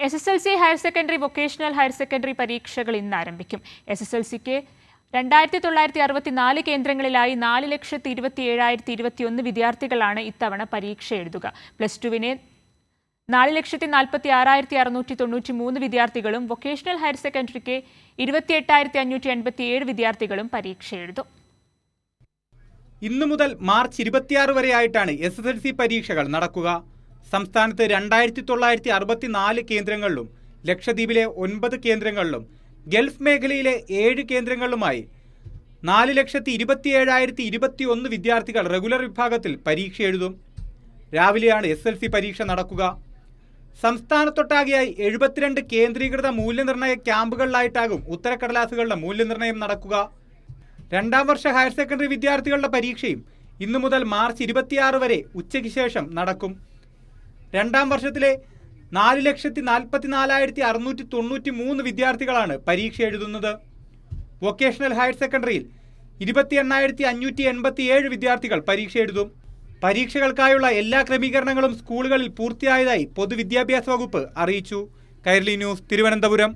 SSLC higher secondary vocational higher secondary പരീക്ഷകൾ ഇന്ന് ആരംഭിക്കും. SSLCക്ക് 2964 കേന്ദ്രങ്ങളിലായി 4,27,021 വിദ്യാർത്ഥികളാണ് ഇത്തവണ പരീക്ഷ എഴുതുക. പ്ലസ് ടുവിന് 4,46,693 വിദ്യാർത്ഥികളും വൊക്കേഷണൽ ഹയർ സെക്കൻഡറിക്ക് 28,587 വിദ്യാർത്ഥികളും പരീക്ഷ എഴുതും. ഇന്നു മുതൽ മാർച്ച് 26 വരെയായിട്ടാണ് SSLC പരീക്ഷകൾ നടക്കുക. സംസ്ഥാനത്ത് 2964 കേന്ദ്രങ്ങളിലും ലക്ഷദ്വീപിലെ 9 കേന്ദ്രങ്ങളിലും ഗൾഫ് മേഖലയിലെ 7 കേന്ദ്രങ്ങളിലുമായി 4,27,021 വിദ്യാർത്ഥികൾ റെഗുലർ വിഭാഗത്തിൽ പരീക്ഷ എഴുതും. രാവിലെയാണ് SSLC പരീക്ഷ നടക്കുക. സംസ്ഥാനത്തൊട്ടാകെയായി 72 കേന്ദ്രീകൃത മൂല്യനിർണ്ണയ ക്യാമ്പുകളിലായിട്ടാകും ഉത്തരക്കടലാസുകളുടെ മൂല്യനിർണ്ണയം നടക്കുക. രണ്ടാം വർഷ ഹയർ സെക്കൻഡറി വിദ്യാർത്ഥികളുടെ പരീക്ഷയും ഇന്നു മുതൽ മാർച്ച് 26 വരെ ഉച്ചയ്ക്ക് ശേഷം നടക്കും. രണ്ടാം വർഷത്തിലെ 4,44,693 വിദ്യാർത്ഥികളാണ് പരീക്ഷ എഴുതുന്നത്. വൊക്കേഷണൽ ഹയർ സെക്കൻഡറിയിൽ 28,587 വിദ്യാർത്ഥികൾ പരീക്ഷ എഴുതും. പരീക്ഷകൾക്കായുള്ള എല്ലാ ക്രമീകരണങ്ങളും സ്കൂളുകളിൽ പൂർത്തിയായതായി പൊതുവിദ്യാഭ്യാസ വകുപ്പ് അറിയിച്ചു. കൈരളി ന്യൂസ്, തിരുവനന്തപുരം.